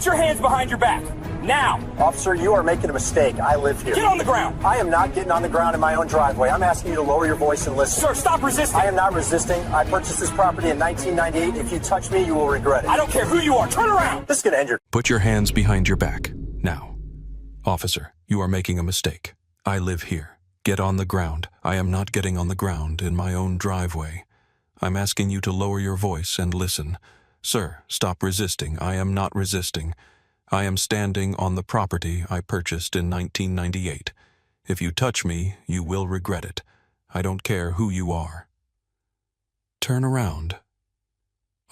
Put your hands behind your back. Now. Officer, you are making a mistake. I live here. Get on the ground. I am not getting on the ground in my own driveway. I'm asking you to lower your voice and listen. Sir, stop resisting. I am not resisting. I purchased this property in 1998. If you touch me, you will regret it. I don't care who you are. Turn around. This is going to end your... Put your hands behind your back. Now. Officer, you are making a mistake. I live here. Get on the ground. I am not getting on the ground in my own driveway. I'm asking you to lower your voice and listen. Sir, stop resisting. I am not resisting. I am standing on the property I purchased in 1998. If you touch me, you will regret it. I don't care who you are. Turn around.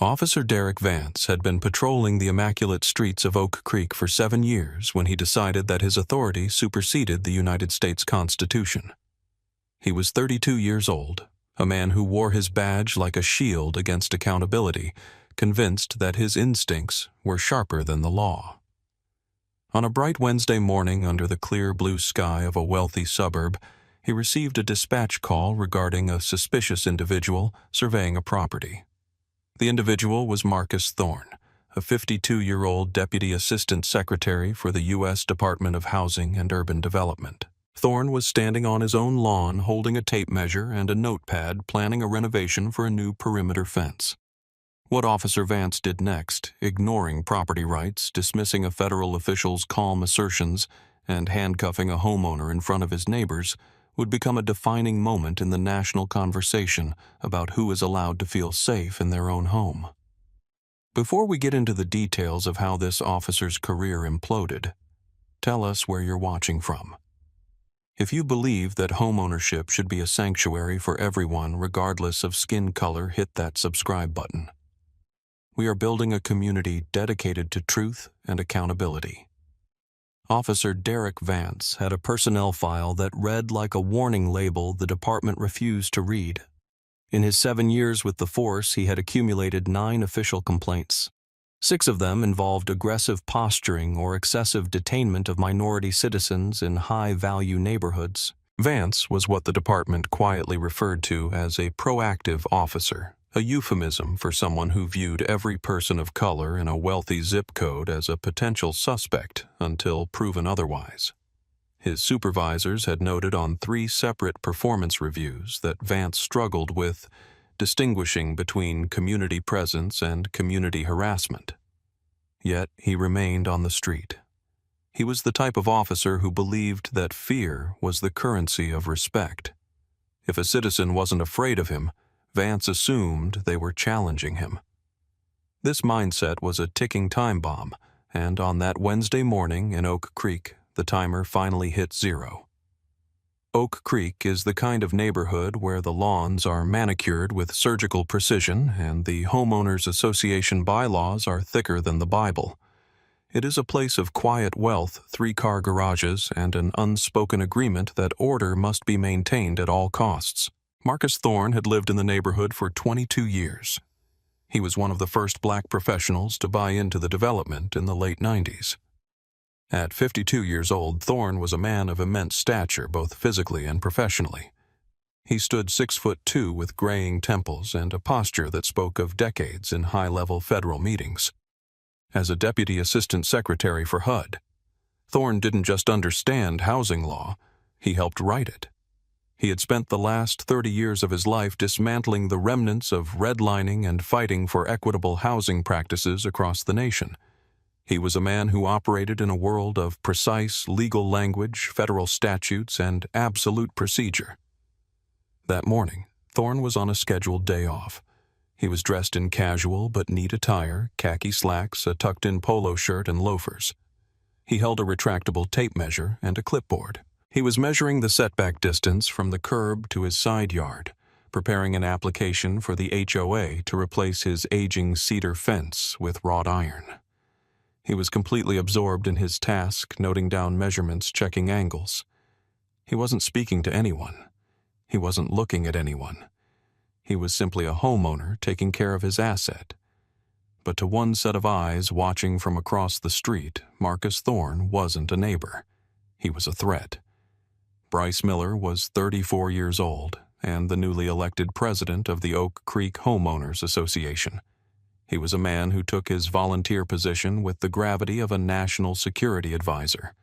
Officer Derek Vance had been patrolling the immaculate streets of Oak Creek for 7 years when he decided that his authority superseded the United States Constitution. He was 32 years old, a man who wore his badge like a shield against accountability, convinced that his instincts were sharper than the law. On a bright Wednesday morning under the clear blue sky of a wealthy suburb, he received a dispatch call regarding a suspicious individual surveying a property. The individual was Marcus Thorne, a 52-year-old Deputy Assistant Secretary for the U.S. Department of Housing and Urban Development. Thorne was standing on his own lawn holding a tape measure and a notepad planning a renovation for a new perimeter fence. What Officer Vance did next, ignoring property rights, dismissing a federal official's calm assertions, and handcuffing a homeowner in front of his neighbors, would become a defining moment in the national conversation about who is allowed to feel safe in their own home. Before we get into the details of how this officer's career imploded, tell us where you're watching from. If you believe that homeownership should be a sanctuary for everyone regardless of skin color, hit that subscribe button. We are building a community dedicated to truth and accountability. Officer Derek Vance had a personnel file that read like a warning label the department refused to read. In his 7 years with the force, he had accumulated 9 official complaints. 6 of them involved aggressive posturing or excessive detainment of minority citizens in high-value neighborhoods. Vance was what the department quietly referred to as a proactive officer, a euphemism for someone who viewed every person of color in a wealthy zip code as a potential suspect until proven otherwise. His supervisors had noted on 3 separate performance reviews that Vance struggled with distinguishing between community presence and community harassment. Yet he remained on the street. He was the type of officer who believed that fear was the currency of respect. If a citizen wasn't afraid of him, Vance assumed they were challenging him. This mindset was a ticking time bomb, and on that Wednesday morning in Oak Creek, the timer finally hit 0. Oak Creek is the kind of neighborhood where the lawns are manicured with surgical precision and the Homeowners Association bylaws are thicker than the Bible. It is a place of quiet wealth, 3-car garages, and an unspoken agreement that order must be maintained at all costs. Marcus Thorne had lived in the neighborhood for 22 years. He was one of the first black professionals to buy into the development in the late 90s. At 52 years old, Thorne was a man of immense stature, both physically and professionally. He stood 6'2" with graying temples and a posture that spoke of decades in high-level federal meetings. As a Deputy Assistant Secretary for HUD, Thorne didn't just understand housing law, he helped write it. He had spent the last 30 years of his life dismantling the remnants of redlining and fighting for equitable housing practices across the nation. He was a man who operated in a world of precise legal language, federal statutes, and absolute procedure. That morning, Thorne was on a scheduled day off. He was dressed in casual but neat attire, khaki slacks, a tucked-in polo shirt, and loafers. He held a retractable tape measure and a clipboard. He was measuring the setback distance from the curb to his side yard, preparing an application for the HOA to replace his aging cedar fence with wrought iron. He was completely absorbed in his task, noting down measurements, checking angles. He wasn't speaking to anyone. He wasn't looking at anyone. He was simply a homeowner taking care of his asset. But to one set of eyes watching from across the street, Marcus Thorne wasn't a neighbor. He was a threat. Bryce Miller was 34 years old and the newly elected president of the Oak Creek Homeowners Association. He was a man who took his volunteer position with the gravity of a national security advisor.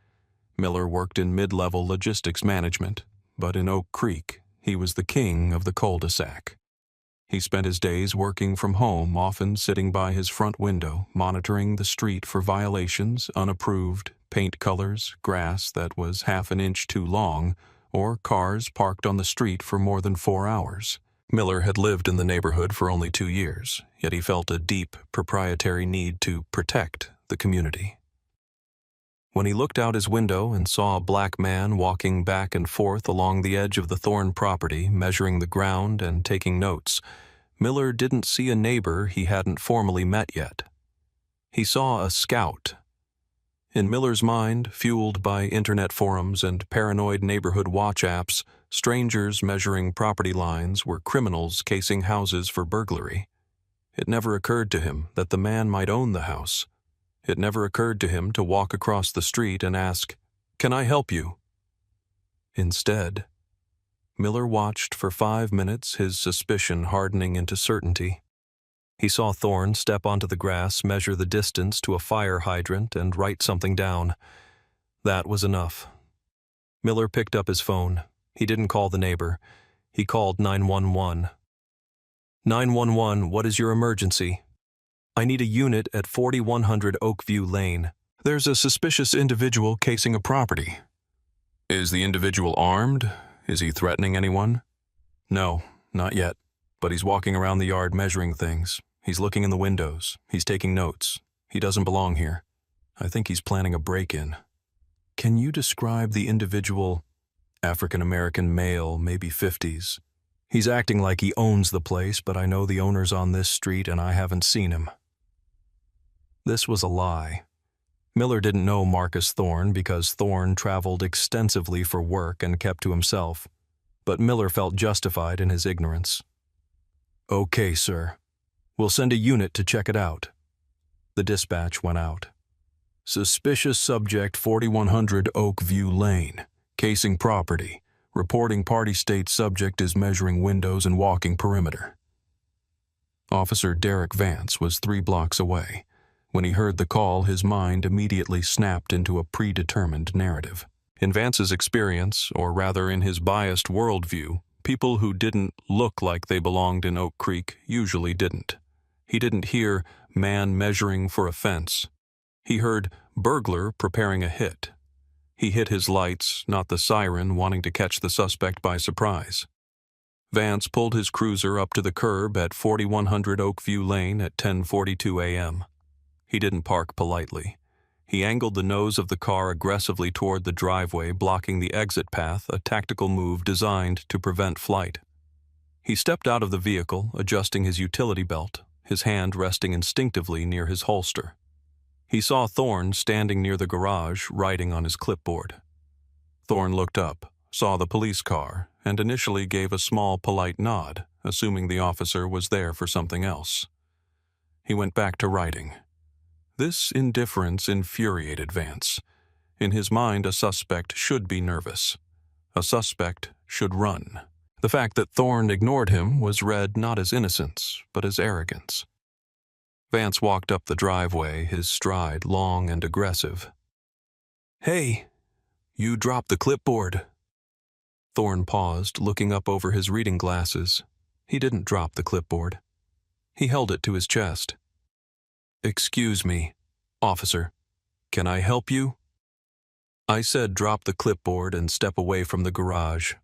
Miller worked in mid-level logistics management, but in Oak Creek, he was the king of the cul-de-sac. He spent his days working from home, often sitting by his front window, monitoring the street for violations, unapproved, paint colors, grass that was half an inch too long, or cars parked on the street for more than 4 hours. Miller had lived in the neighborhood for only 2 years, yet he felt a deep, proprietary need to protect the community. When he looked out his window and saw a black man walking back and forth along the edge of the Thorne property, measuring the ground and taking notes, Miller didn't see a neighbor he hadn't formally met yet. He saw a scout. In Miller's mind, fueled by internet forums and paranoid neighborhood watch apps, strangers measuring property lines were criminals casing houses for burglary. It never occurred to him that the man might own the house. It never occurred to him to walk across the street and ask, "Can I help you?" Instead, Miller watched for 5 minutes, his suspicion hardening into certainty. He saw Thorne step onto the grass, measure the distance to a fire hydrant, and write something down. That was enough. Miller picked up his phone. He didn't call the neighbor. He called 911. 911, what is your emergency? I need a unit at 4100 Oakview Lane. There's a suspicious individual casing a property. Is the individual armed? Is he threatening anyone? No, not yet. But he's walking around the yard measuring things. He's looking in the windows. He's taking notes. He doesn't belong here. I think he's planning a break-in. Can you describe the individual? African-American male, maybe 50s. He's acting like he owns the place, but I know the owner's on this street and I haven't seen him. This was a lie. Miller didn't know Marcus Thorne because Thorne traveled extensively for work and kept to himself, but Miller felt justified in his ignorance. Okay, sir. We'll send a unit to check it out. The dispatch went out. Suspicious subject 4100 Oakview Lane. Casing property. Reporting party state subject is measuring windows and walking perimeter. Officer Derek Vance was 3 blocks away. When he heard the call, his mind immediately snapped into a predetermined narrative. In Vance's experience, or rather in his biased worldview, people who didn't look like they belonged in Oak Creek usually didn't. He didn't hear man measuring for a fence. He heard burglar preparing a hit. He hit his lights, not the siren, wanting to catch the suspect by surprise. Vance pulled his cruiser up to the curb at 4100 Oakview Lane at 10:42 a.m. He didn't park politely. He angled the nose of the car aggressively toward the driveway, blocking the exit path, a tactical move designed to prevent flight. He stepped out of the vehicle, adjusting his utility belt, his hand resting instinctively near his holster. He saw Thorne standing near the garage, writing on his clipboard. Thorne looked up, saw the police car, and initially gave a small, polite nod, assuming the officer was there for something else. He went back to writing. This indifference infuriated Vance. In his mind, a suspect should be nervous. A suspect should run. The fact that Thorne ignored him was read not as innocence, but as arrogance. Vance walked up the driveway, his stride long and aggressive. Hey, you dropped the clipboard. Thorne paused, looking up over his reading glasses. He didn't drop the clipboard. He held it to his chest. Excuse me, officer. Can I help you? I said drop the clipboard and step away from the garage.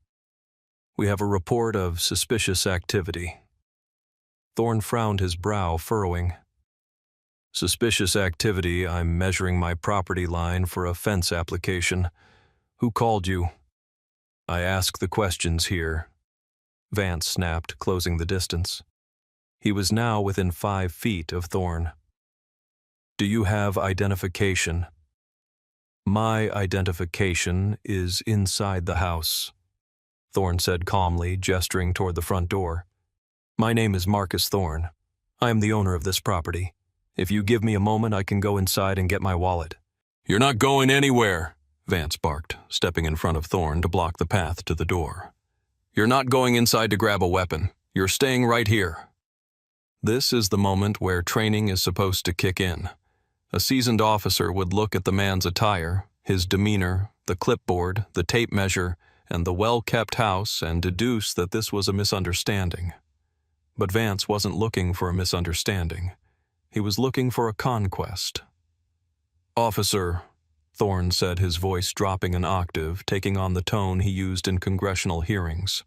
We have a report of suspicious activity. Thorne frowned, his brow furrowing. Suspicious activity, I'm measuring my property line for a fence application. Who called you? I ask the questions here. Vance snapped, closing the distance. He was now within 5 feet of Thorne. Do you have identification? My identification is inside the house, Thorne said calmly, gesturing toward the front door. My name is Marcus Thorne. I am the owner of this property. If you give me a moment, I can go inside and get my wallet. You're not going anywhere, Vance barked, stepping in front of Thorne to block the path to the door. You're not going inside to grab a weapon. You're staying right here. This is the moment where training is supposed to kick in. A seasoned officer would look at the man's attire, his demeanor, the clipboard, the tape measure, and the well-kept house and deduce that this was a misunderstanding. But Vance wasn't looking for a misunderstanding. He was looking for a conquest. "Officer," Thorne said, his voice dropping an octave, taking on the tone he used in congressional hearings.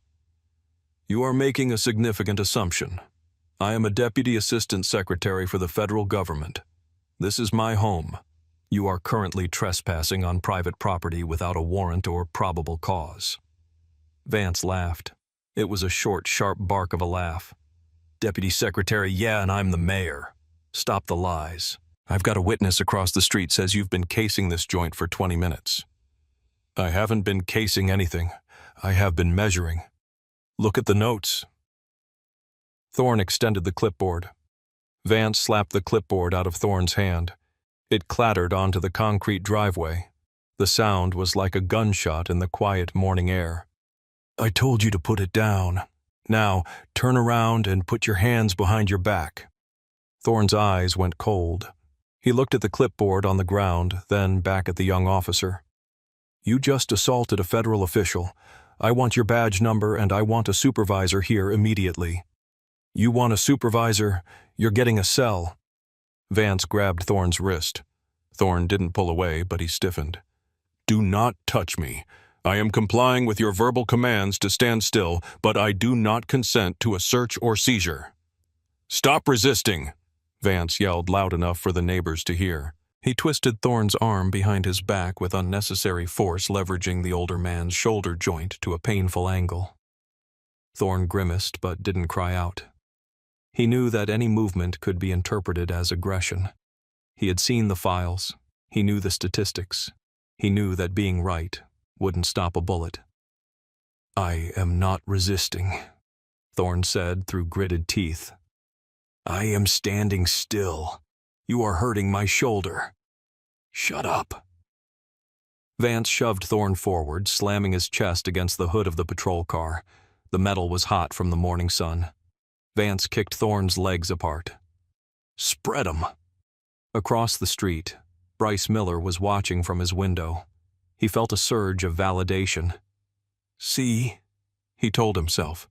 "You are making a significant assumption. I am a Deputy Assistant Secretary for the federal government. This is my home. You are currently trespassing on private property without a warrant or probable cause." Vance laughed. It was a short, sharp bark of a laugh. "Deputy Secretary, yeah, and I'm the mayor. Stop the lies. I've got a witness across the street says you've been casing this joint for 20 minutes. I haven't been casing anything. I have been measuring. Look at the notes." Thorne extended the clipboard. Vance slapped the clipboard out of Thorne's hand. It clattered onto the concrete driveway. The sound was like a gunshot in the quiet morning air. "I told you to put it down. Now, turn around and put your hands behind your back." Thorne's eyes went cold. He looked at the clipboard on the ground, then back at the young officer. "You just assaulted a federal official. I want your badge number and I want a supervisor here immediately." "You want a supervisor? You're getting a cell." Vance grabbed Thorne's wrist. Thorne didn't pull away, but he stiffened. "Do not touch me. I am complying with your verbal commands to stand still, but I do not consent to a search or seizure." "Stop resisting!" Vance yelled loud enough for the neighbors to hear. He twisted Thorne's arm behind his back with unnecessary force, leveraging the older man's shoulder joint to a painful angle. Thorne grimaced but didn't cry out. He knew that any movement could be interpreted as aggression. He had seen the files. He knew the statistics. He knew that being right wouldn't stop a bullet. "I am not resisting," Thorne said through gritted teeth. "I am standing still. You are hurting my shoulder. Shut up." Vance shoved Thorne forward, slamming his chest against the hood of the patrol car. The metal was hot from the morning sun. Vance kicked Thorne's legs apart. "Spread 'em." Across the street, Bryce Miller was watching from his window. He felt a surge of validation. "See," he told himself.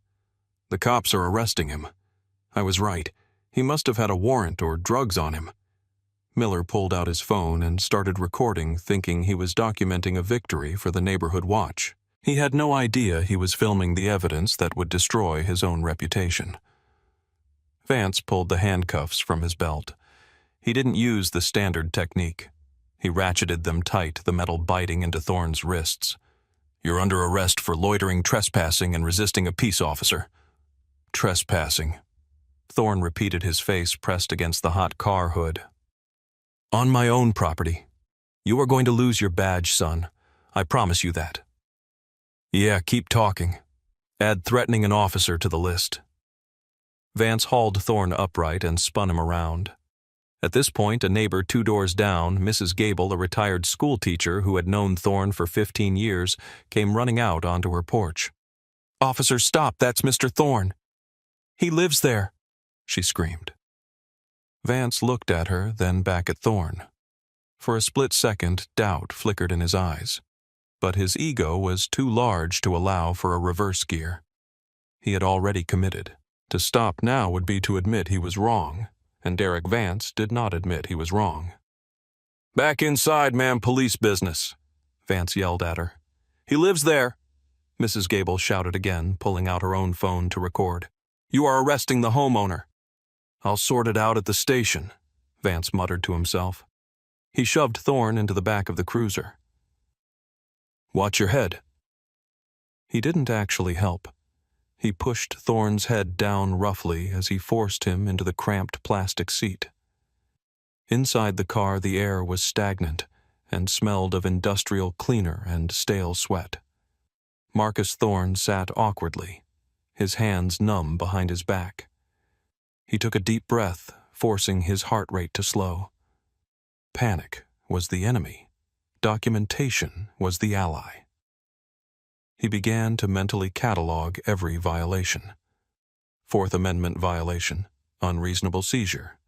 "The cops are arresting him. I was right. He must have had a warrant or drugs on him." Miller pulled out his phone and started recording, thinking he was documenting a victory for the neighborhood watch. He had no idea he was filming the evidence that would destroy his own reputation. Vance pulled the handcuffs from his belt. He didn't use the standard technique. He ratcheted them tight, the metal biting into Thorne's wrists. "You're under arrest for loitering, trespassing, and resisting a peace officer." "Trespassing." Thorne repeated, his face pressed against the hot car hood. "On my own property. You are going to lose your badge, son. I promise you that." "Yeah, keep talking. Add threatening an officer to the list." Vance hauled Thorne upright and spun him around. At this point, a neighbor 2 doors down, Mrs. Gable, a retired schoolteacher who had known Thorne for 15 years, came running out onto her porch. "Officer, stop, that's Mr. Thorne." "He lives there," she screamed. Vance looked at her, then back at Thorne. For a split second, doubt flickered in his eyes. But his ego was too large to allow for a reverse gear. He had already committed. To stop now would be to admit he was wrong, and Derek Vance did not admit he was wrong. "Back inside, ma'am, police business," Vance yelled at her. "He lives there," Mrs. Gable shouted again, pulling out her own phone to record. "You are arresting the homeowner." "I'll sort it out at the station," Vance muttered to himself. He shoved Thorne into the back of the cruiser. "Watch your head." He didn't actually help. He pushed Thorne's head down roughly as he forced him into the cramped plastic seat. Inside the car, the air was stagnant and smelled of industrial cleaner and stale sweat. Marcus Thorne sat awkwardly, his hands numb behind his back. He took a deep breath, forcing his heart rate to slow. Panic was the enemy. Documentation was the ally. He began to mentally catalog every violation. Fourth Amendment violation, unreasonable seizure,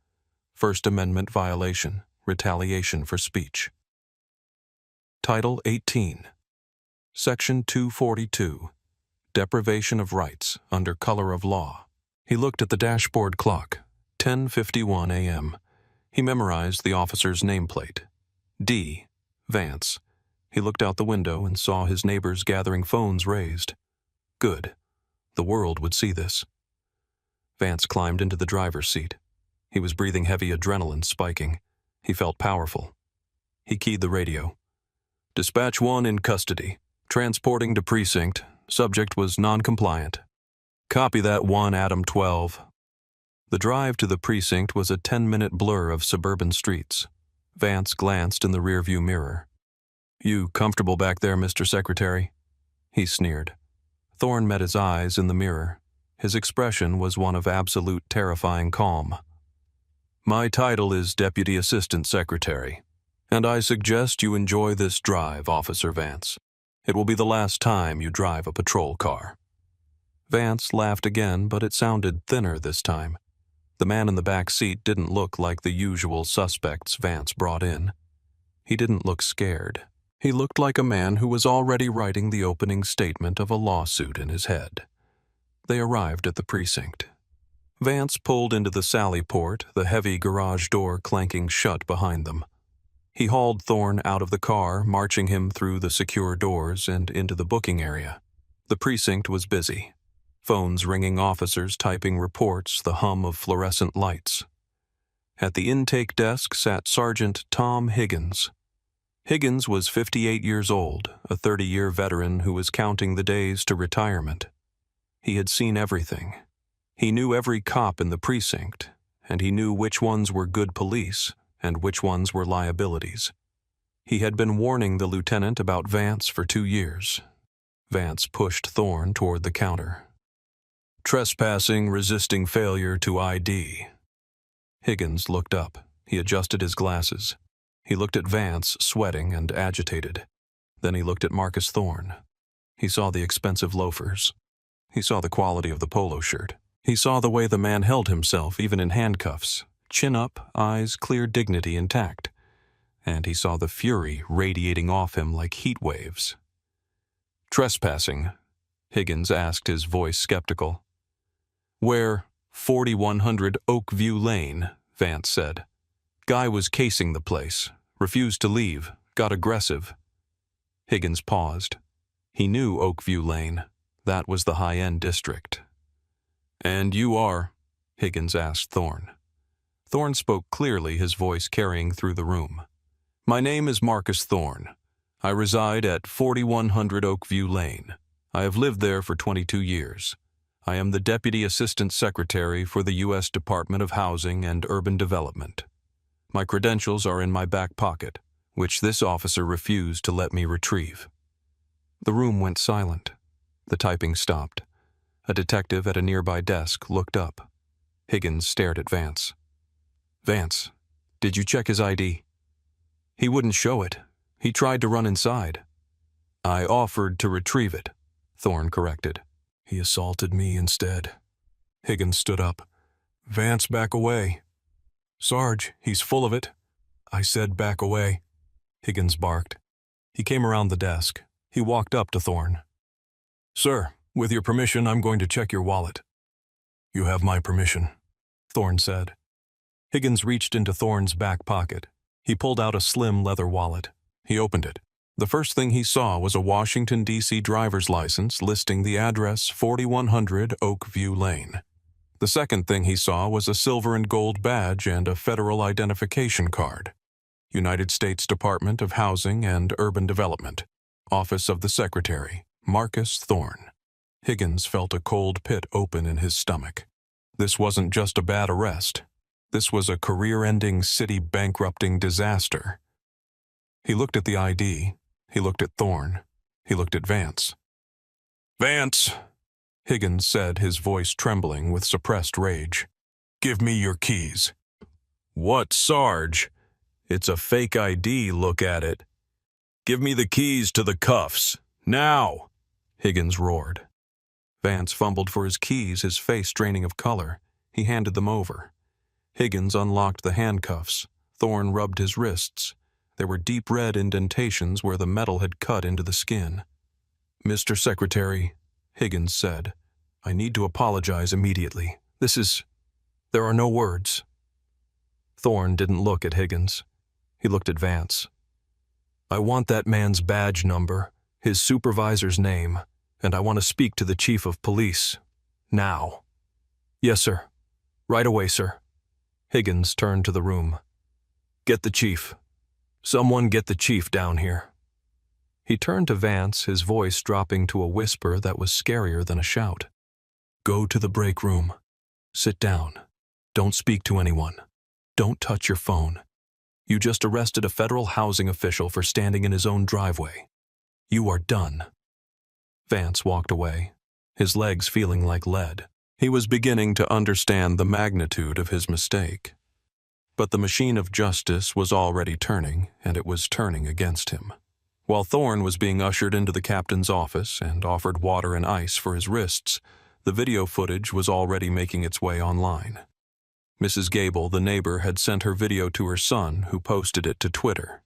First Amendment violation, retaliation for speech. Title 18. Section 242. Deprivation of rights under color of law. He looked at the dashboard clock. 10:51 a.m. He memorized the officer's nameplate. D. Vance. He looked out the window and saw his neighbors gathering phones raised. Good. The world would see this. Vance climbed into the driver's seat. He was breathing heavy adrenaline spiking. He felt powerful. He keyed the radio. Dispatch 1 in custody. Transporting to precinct. Subject was non-compliant. Copy that 1 Adam 12. The drive to the precinct was a 10-minute blur of suburban streets. Vance glanced in the rearview mirror. You comfortable back there, Mr. Secretary? He sneered. Thorne met his eyes in the mirror. His expression was one of absolute terrifying calm. My title is Deputy Assistant Secretary, and I suggest you enjoy this drive, Officer Vance. It will be the last time you drive a patrol car. Vance laughed again, but it sounded thinner this time. The man in the back seat didn't look like the usual suspects Vance brought in. He didn't look scared. He looked like a man who was already writing the opening statement of a lawsuit in his head. They arrived at the precinct. Vance pulled into the sally port, the heavy garage door clanking shut behind them. He hauled Thorne out of the car, marching him through the secure doors and into the booking area. The precinct was busy. Phones ringing, officers typing reports, the hum of fluorescent lights. At the intake desk sat Sergeant Tom Higgins. Higgins was 58 years old, a 30-year veteran who was counting the days to retirement. He had seen everything. He knew every cop in the precinct, and he knew which ones were good police and which ones were liabilities. He had been warning the lieutenant about Vance for 2 years. Vance pushed Thorne toward the counter. Trespassing, resisting failure to ID. Higgins looked up. He adjusted his glasses. He looked at Vance, sweating and agitated. Then he looked at Marcus Thorne. He saw the expensive loafers. He saw the quality of the polo shirt. He saw the way the man held himself, even in handcuffs, chin up, eyes clear, dignity intact. And he saw the fury radiating off him like heat waves. Trespassing? Higgins asked, his voice skeptical. Where? 4100 Oakview Lane, Vance said. Guy was casing the place, refused to leave, got aggressive. Higgins paused. He knew Oakview Lane. That was the high-end district. And you are? Higgins asked Thorne. Thorne spoke clearly, his voice carrying through the room. My name is Marcus Thorne. I reside at 4100 Oakview Lane. I have lived there for 22 years. I am the Deputy Assistant Secretary for the U.S. Department of Housing and Urban Development. My credentials are in my back pocket, which this officer refused to let me retrieve. The room went silent. The typing stopped. A detective at a nearby desk looked up. Higgins stared at Vance. Vance, did you check his ID? He wouldn't show it. He tried to run inside. I offered to retrieve it, Thorne corrected. He assaulted me instead. Higgins stood up. Vance, back away. Sarge, he's full of it. I said back away. Higgins barked. He came around the desk. He walked up to Thorne. Sir, with your permission, I'm going to check your wallet. You have my permission, Thorne said. Higgins reached into Thorne's back pocket. He pulled out a slim leather wallet. He opened it. The first thing he saw was a Washington, D.C. driver's license listing the address 4100 Oakview Lane. The second thing he saw was a silver and gold badge and a federal identification card. United States Department of Housing and Urban Development. Office of the Secretary, Marcus Thorne. Higgins felt a cold pit open in his stomach. This wasn't just a bad arrest. This was a career-ending, city-bankrupting disaster. He looked at the ID. He looked at Thorne. He looked at Vance. Vance, Higgins said, his voice trembling with suppressed rage. Give me your keys. What, Sarge? It's a fake ID, look at it. Give me the keys to the cuffs, now, Higgins roared. Vance fumbled for his keys, his face draining of color. He handed them over. Higgins unlocked the handcuffs. Thorne rubbed his wrists. There were deep red indentations where the metal had cut into the skin. "Mr. Secretary," Higgins said, "I need to apologize immediately. There are no words." Thorne didn't look at Higgins. He looked at Vance. "I want that man's badge number, his supervisor's name, and I want to speak to the chief of police. Now." "Yes, sir. Right away, sir." Higgins turned to the room. "Get the chief. Someone get the chief down here." He turned to Vance, his voice dropping to a whisper that was scarier than a shout. "Go to the break room. Sit down. Don't speak to anyone. Don't touch your phone. You just arrested a federal housing official for standing in his own driveway. You are done." Vance walked away, his legs feeling like lead. He was beginning to understand the magnitude of his mistake. But the machine of justice was already turning, and it was turning against him. While Thorne was being ushered into the captain's office and offered water and ice for his wrists, the video footage was already making its way online. Mrs. Gable, the neighbor, had sent her video to her son, who posted it to Twitter.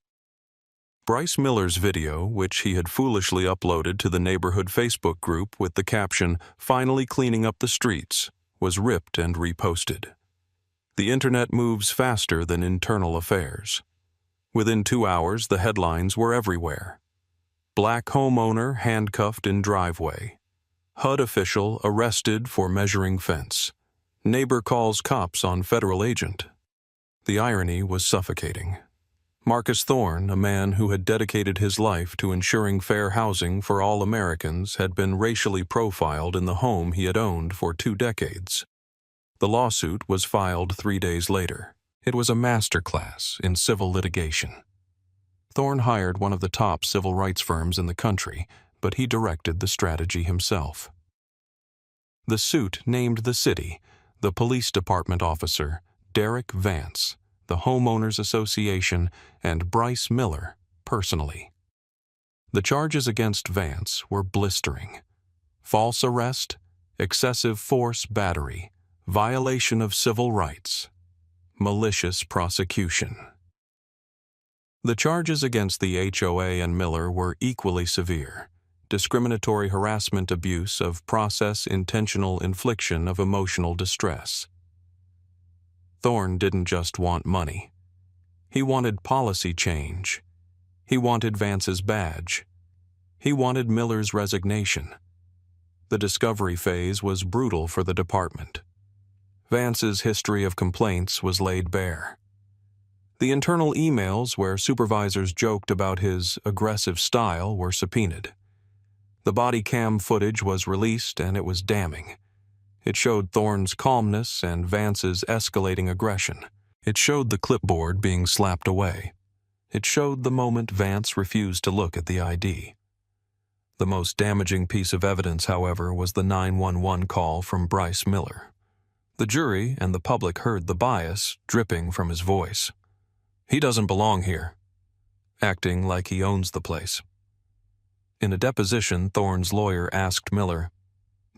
Bryce Miller's video, which he had foolishly uploaded to the neighborhood Facebook group with the caption, "Finally cleaning up the streets," was ripped and reposted. The internet moves faster than internal affairs. Within 2 hours, the headlines were everywhere. Black homeowner handcuffed in driveway. HUD official arrested for measuring fence. Neighbor calls cops on federal agent. The irony was suffocating. Marcus Thorne, a man who had dedicated his life to ensuring fair housing for all Americans, had been racially profiled in the home he had owned for 2 decades. The lawsuit was filed 3 days later. It was a masterclass in civil litigation. Thorne hired one of the top civil rights firms in the country, but he directed the strategy himself. The suit named the city, the police department officer, Derek Vance, the Homeowners Association, and Bryce Miller personally. The charges against Vance were blistering: false arrest, excessive force battery, violation of civil rights, malicious prosecution. The charges against the HOA and Miller were equally severe: discriminatory harassment, abuse of process, intentional infliction of emotional distress. Thorne didn't just want money. He wanted policy change. He wanted Vance's badge. He wanted Miller's resignation. The discovery phase was brutal for the department. Vance's history of complaints was laid bare. The internal emails where supervisors joked about his aggressive style were subpoenaed. The body cam footage was released, and it was damning. It showed Thorne's calmness and Vance's escalating aggression. It showed the clipboard being slapped away. It showed the moment Vance refused to look at the ID. The most damaging piece of evidence, however, was the 911 call from Bryce Miller. The jury and the public heard the bias dripping from his voice. "He doesn't belong here," acting like he owns the place. In a deposition, Thorne's lawyer asked Miller,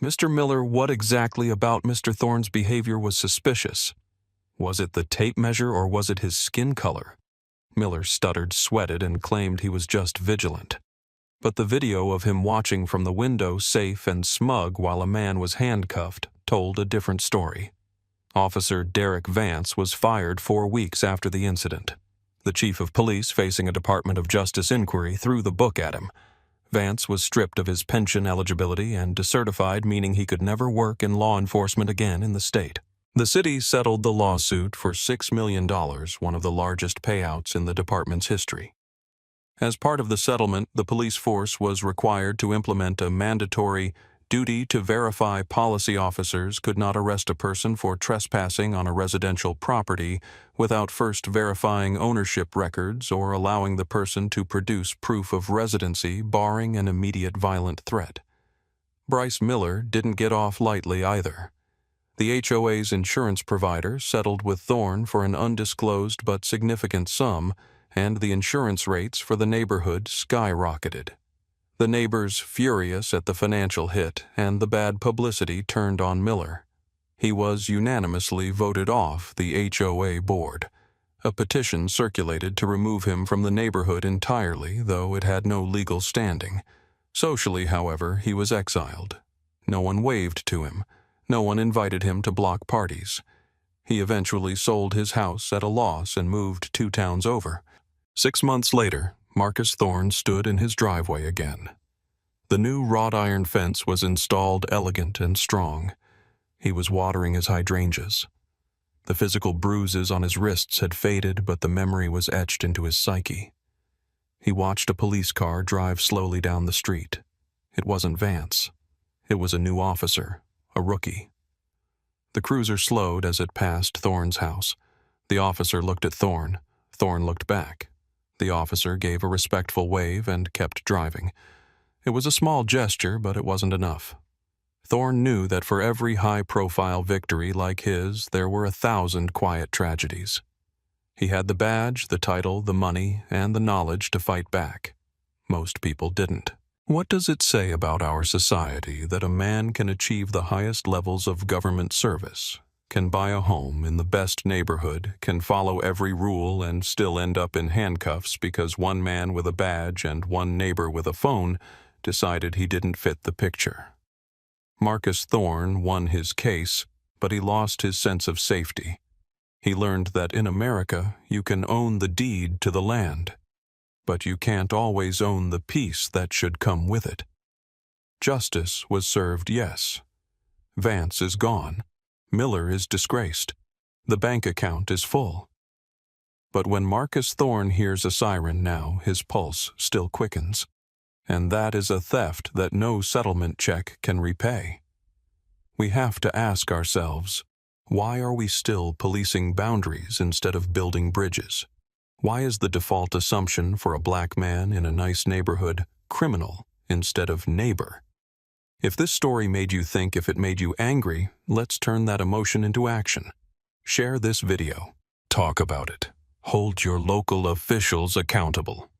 "Mr. Miller, what exactly about Mr. Thorne's behavior was suspicious? Was it the tape measure or was it his skin color?" Miller stuttered, sweated, and claimed he was just vigilant. But the video of him watching from the window, safe and smug while a man was handcuffed, told a different story. Officer Derek Vance was fired 4 weeks after the incident. The chief of police, facing a Department of Justice inquiry, threw the book at him. Vance was stripped of his pension eligibility and decertified, meaning he could never work in law enforcement again in the state. The city settled the lawsuit for $6 million, one of the largest payouts in the department's history. As part of the settlement, the police force was required to implement a mandatory duty to verify policy officers could not arrest a person for trespassing on a residential property without first verifying ownership records or allowing the person to produce proof of residency, barring an immediate violent threat. Bryce Miller didn't get off lightly either. The HOA's insurance provider settled with Thorne for an undisclosed but significant sum, and the insurance rates for the neighborhood skyrocketed. The neighbors, furious at the financial hit and the bad publicity, turned on Miller. He was unanimously voted off the HOA board. A petition circulated to remove him from the neighborhood entirely, though it had no legal standing. Socially, however, he was exiled. No one waved to him. No one invited him to block parties. He eventually sold his house at a loss and moved 2 towns over. 6 months later, Marcus Thorne stood in his driveway again. The new wrought iron fence was installed elegant and strong. He was watering his hydrangeas. The physical bruises on his wrists had faded, but the memory was etched into his psyche. He watched a police car drive slowly down the street. It wasn't Vance. It was a new officer, a rookie. The cruiser slowed as it passed Thorne's house. The officer looked at Thorne. Thorne looked back. The officer gave a respectful wave and kept driving. It was a small gesture, but it wasn't enough. Thorne knew that for every high-profile victory like his, there were 1,000 quiet tragedies. He had the badge, the title, the money, and the knowledge to fight back. Most people didn't. What does it say about our society that a man can achieve the highest levels of government service, can buy a home in the best neighborhood, can follow every rule and still end up in handcuffs because one man with a badge and one neighbor with a phone decided he didn't fit the picture? Marcus Thorne won his case, but he lost his sense of safety. He learned that in America, you can own the deed to the land, but you can't always own the peace that should come with it. Justice was served, yes. Vance is gone. Miller is disgraced. The bank account is full. But when Marcus Thorne hears a siren now, his pulse still quickens. And that is a theft that no settlement check can repay. We have to ask ourselves, why are we still policing boundaries instead of building bridges? Why is the default assumption for a black man in a nice neighborhood criminal instead of neighbor? If this story made you think, if it made you angry, let's turn that emotion into action. Share this video. Talk about it. Hold your local officials accountable.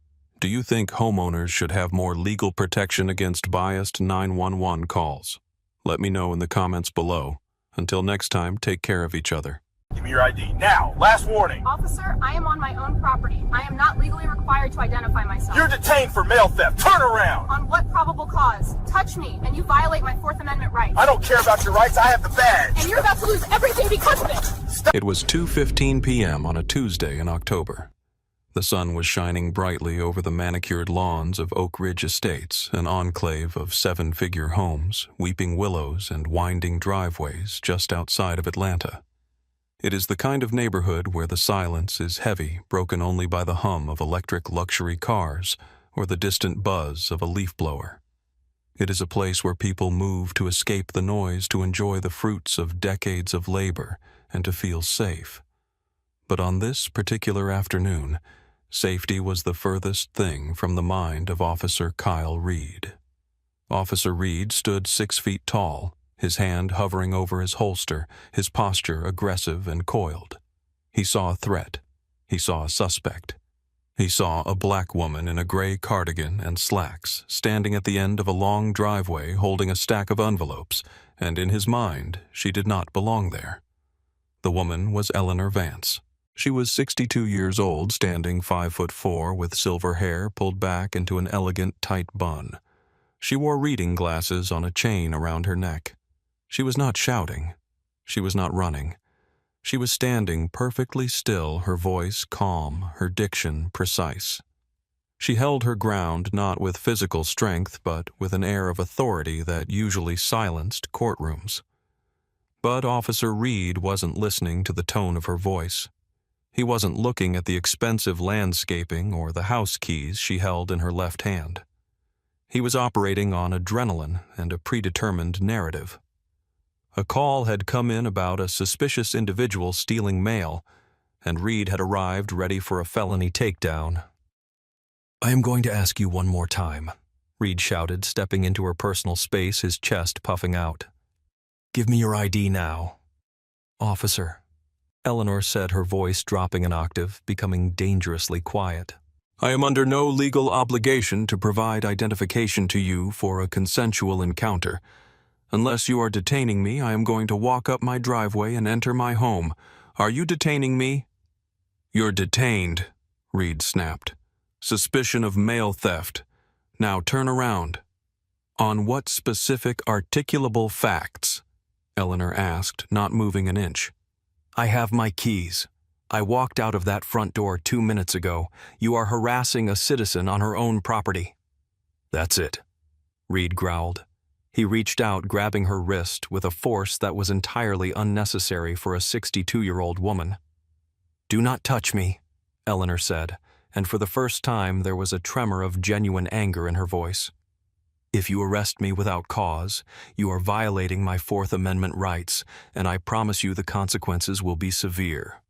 Do you think homeowners should have more legal protection against biased 911 calls? Let me know in the comments below. Until next time, take care of each other. Give me your ID. Now! Last warning! Officer, I am on my own property. I am not legally required to identify myself. You're detained for mail theft! Turn around! On what probable cause? Touch me, and you violate my Fourth Amendment rights. I don't care about your rights, I have the badge! And you're about to lose everything because of it! It was 2:15 p.m. on a Tuesday in October. The sun was shining brightly over the manicured lawns of Oak Ridge Estates, an enclave of 7-figure homes, weeping willows, and winding driveways just outside of Atlanta. It is the kind of neighborhood where the silence is heavy, broken only by the hum of electric luxury cars or the distant buzz of a leaf blower. It is a place where people move to escape the noise, to enjoy the fruits of decades of labor, and to feel safe. But on this particular afternoon, safety was the furthest thing from the mind of Officer Kyle Reed. Officer Reed stood 6 feet tall, his hand hovering over his holster, his posture aggressive and coiled. He saw a threat. He saw a suspect. He saw a black woman in a gray cardigan and slacks standing at the end of a long driveway holding a stack of envelopes, and in his mind, she did not belong there. The woman was Eleanor Vance. She was 62 years old, standing 5'4", with silver hair pulled back into an elegant tight bun. She wore reading glasses on a chain around her neck. She was not shouting. She was not running. She was standing perfectly still, her voice calm, her diction precise. She held her ground not with physical strength, but with an air of authority that usually silenced courtrooms. But Officer Reed wasn't listening to the tone of her voice. He wasn't looking at the expensive landscaping or the house keys she held in her left hand. He was operating on adrenaline and a predetermined narrative. A call had come in about a suspicious individual stealing mail, and Reed had arrived ready for a felony takedown. "I am going to ask you one more time," Reed shouted, stepping into her personal space, his chest puffing out. "Give me your ID now." "Officer," Eleanor said, her voice dropping an octave, becoming dangerously quiet. "I am under no legal obligation to provide identification to you for a consensual encounter. Unless you are detaining me, I am going to walk up my driveway and enter my home. Are you detaining me?" "You're detained," Reed snapped. "Suspicion of mail theft. Now turn around." "On what specific articulable facts?" Eleanor asked, not moving an inch. "I have my keys. I walked out of that front door 2 minutes ago. You are harassing a citizen on her own property." "That's it," Reed growled. He reached out, grabbing her wrist with a force that was entirely unnecessary for a 62-year-old woman. "Do not touch me," Eleanor said, and for the first time there was a tremor of genuine anger in her voice. "If you arrest me without cause, you are violating my Fourth Amendment rights, and I promise you the consequences will be severe."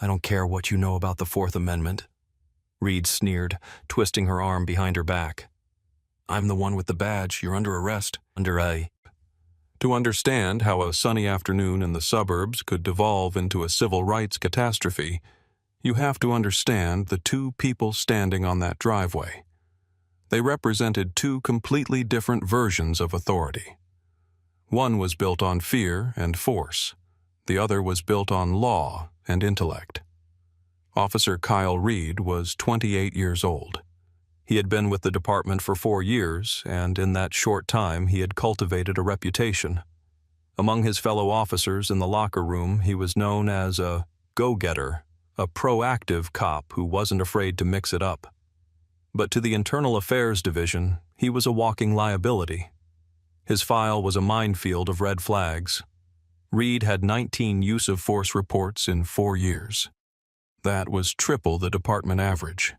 "I don't care what you know about the Fourth Amendment," Reed sneered, twisting her arm behind her back. "I'm the one with the badge. You're under arrest." To understand how a sunny afternoon in the suburbs could devolve into a civil rights catastrophe, you have to understand the two people standing on that driveway. They represented two completely different versions of authority. One was built on fear and force. The other was built on law and intellect. Officer Kyle Reed was 28 years old. He had been with the department for 4 years, and in that short time he had cultivated a reputation. Among his fellow officers in the locker room, he was known as a go-getter, a proactive cop who wasn't afraid to mix it up. But to the Internal Affairs Division, he was a walking liability. His file was a minefield of red flags. Reed had 19 use-of-force reports in 4 years. That was triple the department average.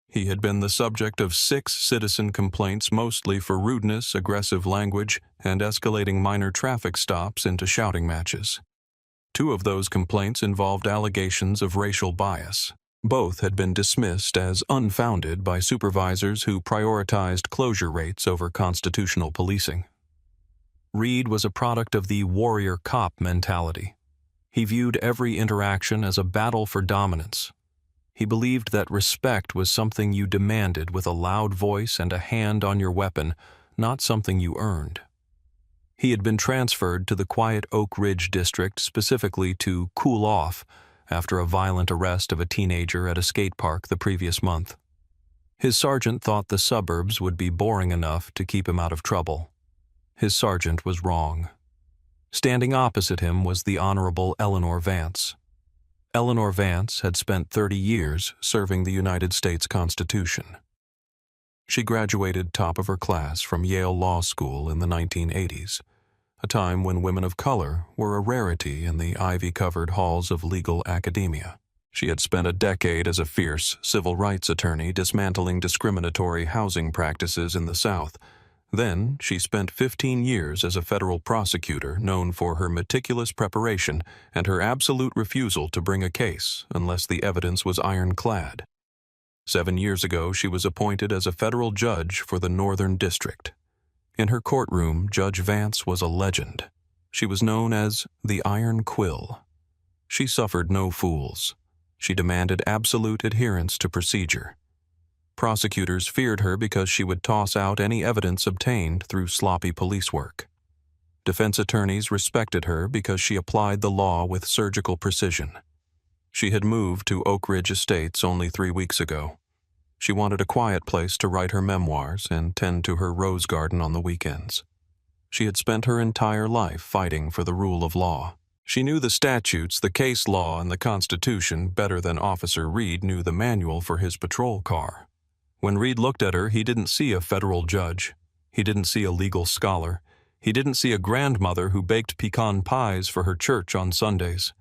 He had been the subject of 6 citizen complaints, mostly for rudeness, aggressive language, and escalating minor traffic stops into shouting matches. 2 of those complaints involved allegations of racial bias. Both had been dismissed as unfounded by supervisors who prioritized closure rates over constitutional policing. Reed was a product of the warrior cop mentality. He viewed every interaction as a battle for dominance. He believed that respect was something you demanded with a loud voice and a hand on your weapon, not something you earned. He had been transferred to the quiet Oak Ridge district specifically to cool off after a violent arrest of a teenager at a skate park the previous month. His sergeant thought the suburbs would be boring enough to keep him out of trouble. His sergeant was wrong. Standing opposite him was the Honorable Eleanor Vance. Eleanor Vance had spent 30 years serving the United States Constitution. She graduated top of her class from Yale Law School in the 1980s, a time when women of color were a rarity in the ivy-covered halls of legal academia. She had spent a decade as a fierce civil rights attorney dismantling discriminatory housing practices in the South. Then, she spent 15 years as a federal prosecutor known for her meticulous preparation and her absolute refusal to bring a case unless the evidence was ironclad. 7 years ago, she was appointed as a federal judge for the Northern District. In her courtroom, Judge Vance was a legend. She was known as the Iron Quill. She suffered no fools. She demanded absolute adherence to procedure. Prosecutors feared her because she would toss out any evidence obtained through sloppy police work. Defense attorneys respected her because she applied the law with surgical precision. She had moved to Oak Ridge Estates only 3 weeks ago. She wanted a quiet place to write her memoirs and tend to her rose garden on the weekends. She had spent her entire life fighting for the rule of law. She knew the statutes, the case law, and the Constitution better than Officer Reed knew the manual for his patrol car. When Reed looked at her, he didn't see a federal judge. He didn't see a legal scholar. He didn't see a grandmother who baked pecan pies for her church on Sundays.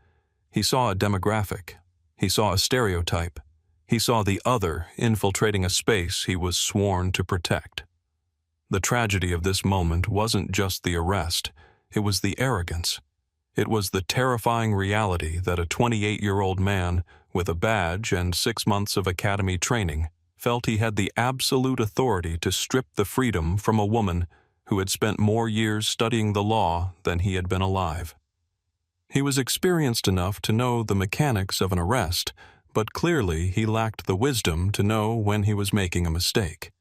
He saw a demographic. He saw a stereotype. He saw the other infiltrating a space he was sworn to protect. The tragedy of this moment wasn't just the arrest. It was the arrogance. It was the terrifying reality that a 28-year-old man with a badge and 6 months of academy training felt he had the absolute authority to strip the freedom from a woman who had spent more years studying the law than he had been alive. He was experienced enough to know the mechanics of an arrest, but clearly he lacked the wisdom to know when he was making a mistake.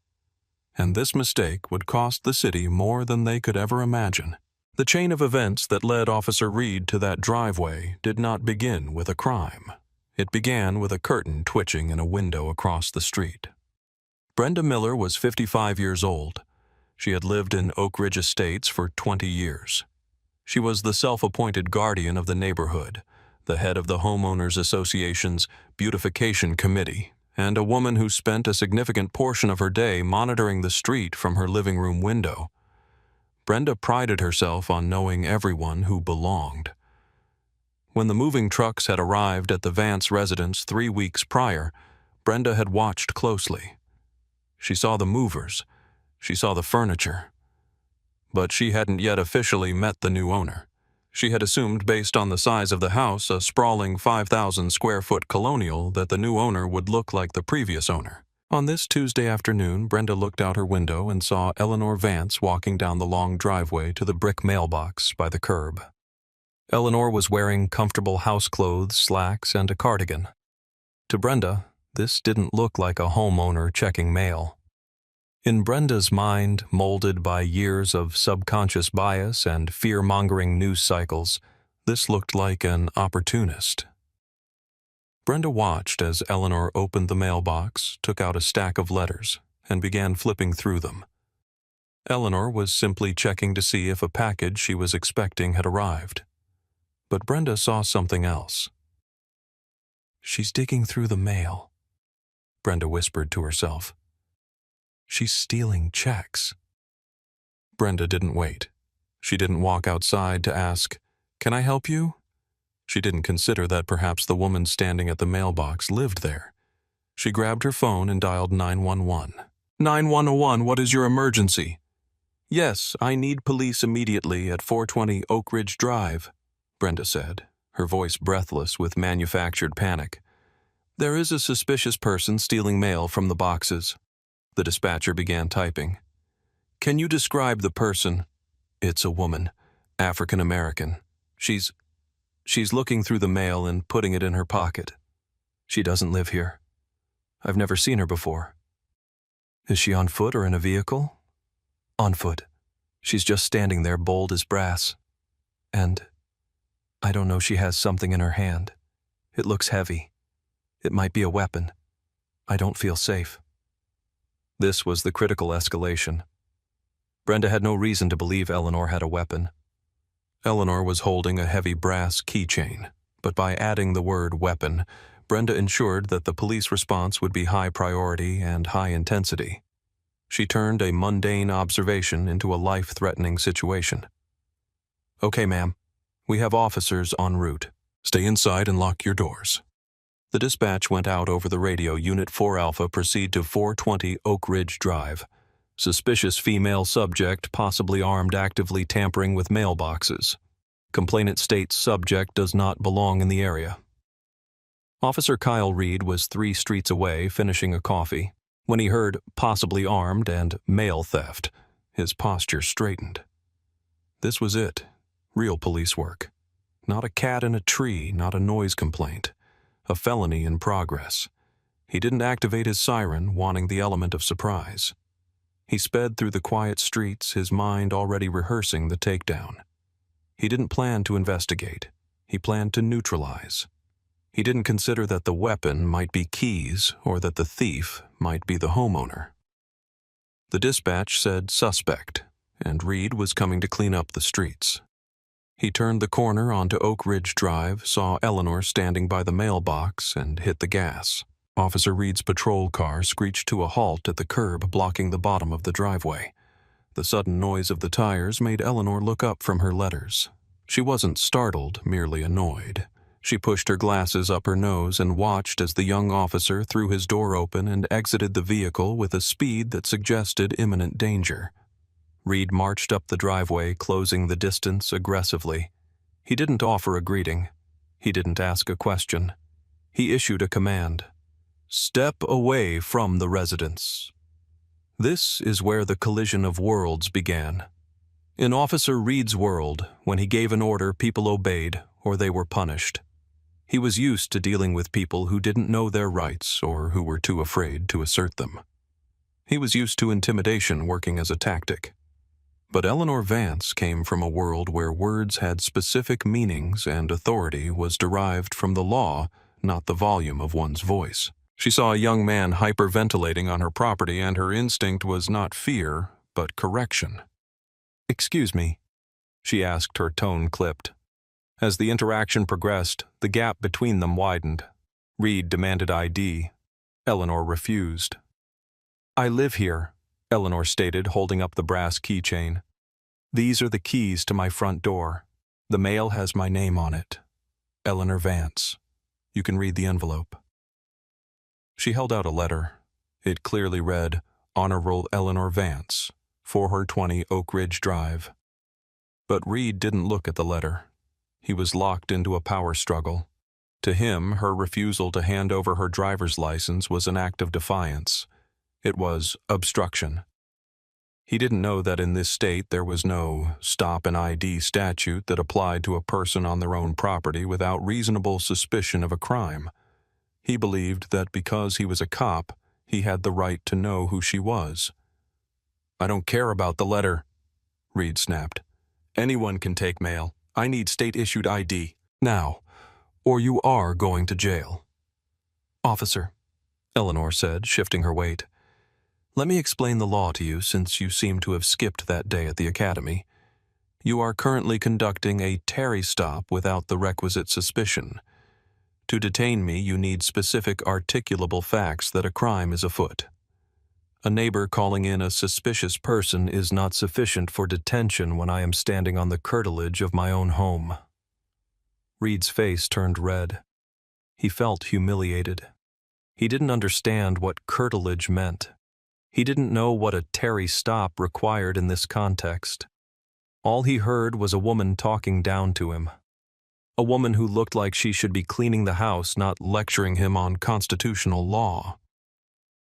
and this mistake would cost the city more than they could ever imagine. The chain of events that led Officer Reed to that driveway did not begin with a crime. It began with a curtain twitching in a window across the street. Brenda Miller was 55 years old. She had lived in Oak Ridge Estates for 20 years. She was the self-appointed guardian of the neighborhood, the head of the Homeowners Association's Beautification Committee, and a woman who spent a significant portion of her day monitoring the street from her living room window. Brenda prided herself on knowing everyone who belonged. When the moving trucks had arrived at the Vance residence 3 weeks prior, Brenda had watched closely. She saw the movers. She saw the furniture. But she hadn't yet officially met the new owner. She had assumed, based on the size of the house, a sprawling 5,000-square-foot colonial, that the new owner would look like the previous owner. On this Tuesday afternoon, Brenda looked out her window and saw Eleanor Vance walking down the long driveway to the brick mailbox by the curb. Eleanor was wearing comfortable house clothes, slacks, and a cardigan. To Brenda, this didn't look like a homeowner checking mail. In Brenda's mind, molded by years of subconscious bias and fear-mongering news cycles, this looked like an opportunist. Brenda watched as Eleanor opened the mailbox, took out a stack of letters, and began flipping through them. Eleanor was simply checking to see if a package she was expecting had arrived. But Brenda saw something else. "She's digging through the mail," Brenda whispered to herself. "She's stealing checks." Brenda didn't wait. She didn't walk outside to ask, "Can I help you?" She didn't consider that perhaps the woman standing at the mailbox lived there. She grabbed her phone and dialed 911. 911, what is your emergency? "Yes, I need police immediately at 420 Oak Ridge Drive," Brenda said, her voice breathless with manufactured panic. "There is a suspicious person stealing mail from the boxes." The dispatcher began typing. "Can you describe the person?" "It's a woman, African American. She's looking through the mail and putting it in her pocket. She doesn't live here. I've never seen her before." "Is she on foot or in a vehicle?" "On foot. She's just standing there bold as brass. And I don't know, she has something in her hand. It looks heavy. It might be a weapon. I don't feel safe." This was the critical escalation. Brenda had no reason to believe Eleanor had a weapon. Eleanor was holding a heavy brass keychain, but by adding the word weapon, Brenda ensured that the police response would be high priority and high intensity. She turned a mundane observation into a life-threatening situation. "Okay, ma'am. We have officers en route. Stay inside and lock your doors." The dispatch went out over the radio. Unit 4 Alpha, proceed to 420 Oak Ridge Drive. Suspicious female subject, possibly armed, actively tampering with mailboxes. Complainant states subject does not belong in the area. Officer Kyle Reed was 3 streets away finishing a coffee. When he heard possibly armed and mail theft, his posture straightened. This was it. Real police work. Not a cat in a tree, not a noise complaint. A felony in progress. He didn't activate his siren, wanting the element of surprise. He sped through the quiet streets, his mind already rehearsing the takedown. He didn't plan to investigate. He planned to neutralize. He didn't consider that the weapon might be keys or that the thief might be the homeowner. The dispatch said suspect, and Reed was coming to clean up the streets. He turned the corner onto Oak Ridge Drive, saw Eleanor standing by the mailbox, and hit the gas. Officer Reed's patrol car screeched to a halt at the curb, blocking the bottom of the driveway. The sudden noise of the tires made Eleanor look up from her letters. She wasn't startled, merely annoyed. She pushed her glasses up her nose and watched as the young officer threw his door open and exited the vehicle with a speed that suggested imminent danger. Reed marched up the driveway, closing the distance aggressively. He didn't offer a greeting. He didn't ask a question. He issued a command. "Step away from the residence." This is where the collision of worlds began. In Officer Reed's world, when he gave an order, people obeyed, or they were punished. He was used to dealing with people who didn't know their rights or who were too afraid to assert them. He was used to intimidation working as a tactic. But Eleanor Vance came from a world where words had specific meanings and authority was derived from the law, not the volume of one's voice. She saw a young man hyperventilating on her property, and her instinct was not fear, but correction. "Excuse me," she asked, her tone clipped. As the interaction progressed, the gap between them widened. Reed demanded ID. Eleanor refused. "I live here," Eleanor stated, holding up the brass keychain. "These are the keys to my front door. The mail has my name on it. Eleanor Vance. You can read the envelope." She held out a letter. It clearly read, "Honorable Eleanor Vance, 420 Oak Ridge Drive." But Reed didn't look at the letter. He was locked into a power struggle. To him, her refusal to hand over her driver's license was an act of defiance. It was obstruction. He didn't know that in this state there was no stop and ID statute that applied to a person on their own property without reasonable suspicion of a crime. He believed that because he was a cop, he had the right to know who she was. "I don't care about the letter," Reed snapped. "Anyone can take mail. I need state-issued ID. Now, or you are going to jail." "Officer," Eleanor said, shifting her weight, "let me explain the law to you since you seem to have skipped that day at the academy. You are currently conducting a Terry stop without the requisite suspicion. To detain me, you need specific articulable facts that a crime is afoot. A neighbor calling in a suspicious person is not sufficient for detention when I am standing on the curtilage of my own home." Reed's face turned red. He felt humiliated. He didn't understand what curtilage meant. He didn't know what a Terry stop required in this context. All he heard was a woman talking down to him. A woman who looked like she should be cleaning the house, not lecturing him on constitutional law.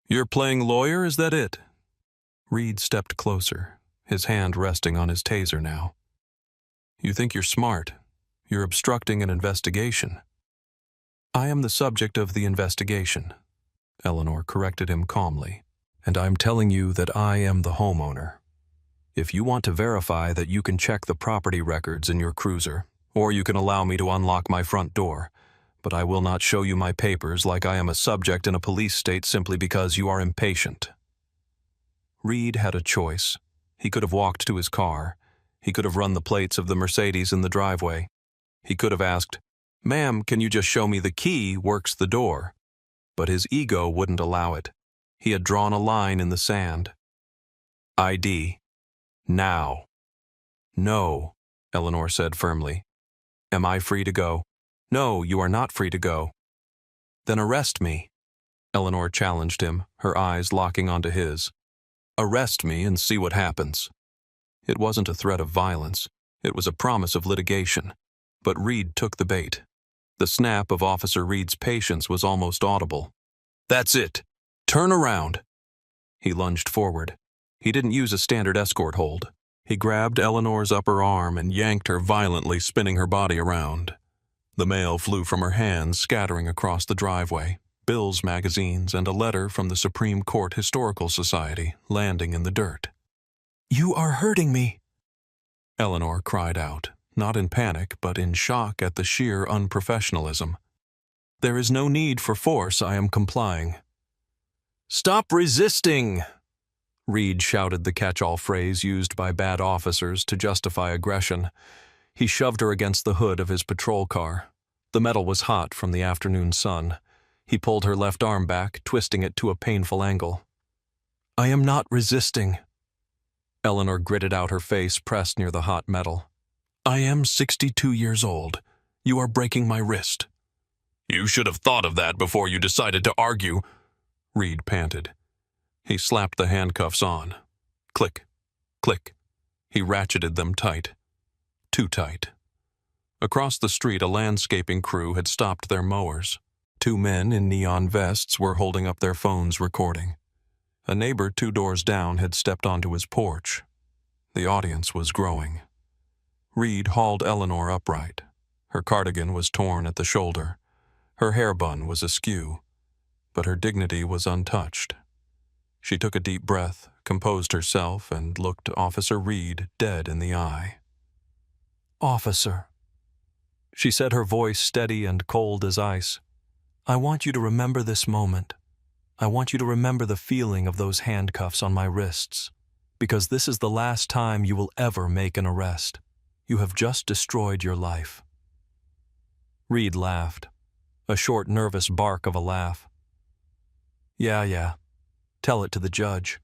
"You're playing lawyer, is that it?" Reed stepped closer, his hand resting on his taser now. "You think you're smart. You're obstructing an investigation." "I am the subject of the investigation," Eleanor corrected him calmly, "and I'm telling you that I am the homeowner. If you want to verify that, you can check the property records in your cruiser, or you can allow me to unlock my front door, but I will not show you my papers like I am a subject in a police state simply because you are impatient." Reed had a choice. He could have walked to his car. He could have run the plates of the Mercedes in the driveway. He could have asked, "Ma'am, can you just show me the key works the door?" But his ego wouldn't allow it. He had drawn a line in the sand. "ID. Now." "No," Eleanor said firmly. "Am I free to go?" "No, you are not free to go." "Then arrest me," Eleanor challenged him, her eyes locking onto his. "Arrest me and see what happens." It wasn't a threat of violence. It was a promise of litigation. But Reed took the bait. The snap of Officer Reed's patience was almost audible. "That's it. Turn around." He lunged forward. He didn't use a standard escort hold. He grabbed Eleanor's upper arm and yanked her violently, spinning her body around. The mail flew from her hands, scattering across the driveway. Bills, magazines, and a letter from the Supreme Court Historical Society landing in the dirt. "You are hurting me," Eleanor cried out, not in panic, but in shock at the sheer unprofessionalism. "There is no need for force. I am complying." "Stop resisting!" Reed shouted the catch-all phrase used by bad officers to justify aggression. He shoved her against the hood of his patrol car. The metal was hot from the afternoon sun. He pulled her left arm back, twisting it to a painful angle. "I am not resisting." Eleanor gritted out her face, pressed near the hot metal. "I am 62 years old. You are breaking my wrist." "You should have thought of that before you decided to argue," Reed panted. He slapped the handcuffs on. Click, click. He ratcheted them tight. Too tight. Across the street, a landscaping crew had stopped their mowers. Two men in neon vests were holding up their phones recording. A neighbor 2 doors down had stepped onto his porch. The audience was growing. Reed hauled Eleanor upright. Her cardigan was torn at the shoulder. Her hair bun was askew, but her dignity was untouched. She took a deep breath, composed herself, and looked Officer Reed dead in the eye. "Officer," she said, her voice steady and cold as ice, "I want you to remember this moment. I want you to remember the feeling of those handcuffs on my wrists, because this is the last time you will ever make an arrest. You have just destroyed your life." Reed laughed, a short, nervous bark of a laugh. Yeah. Tell it to the judge."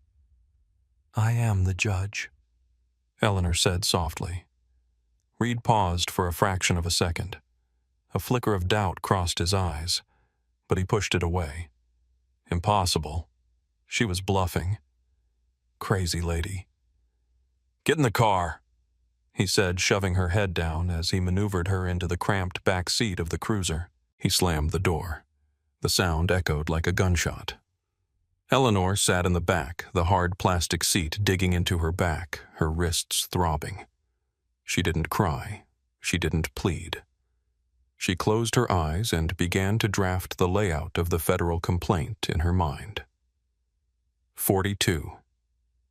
"I am the judge," Eleanor said softly. Reed paused for a fraction of a second. A flicker of doubt crossed his eyes, but he pushed it away. Impossible. She was bluffing. Crazy lady. "Get in the car," he said, shoving her head down as he maneuvered her into the cramped back seat of the cruiser. He slammed the door. The sound echoed like a gunshot. Eleanor sat in the back, the hard plastic seat digging into her back, her wrists throbbing. She didn't cry. She didn't plead. She closed her eyes and began to draft the layout of the federal complaint in her mind. 42.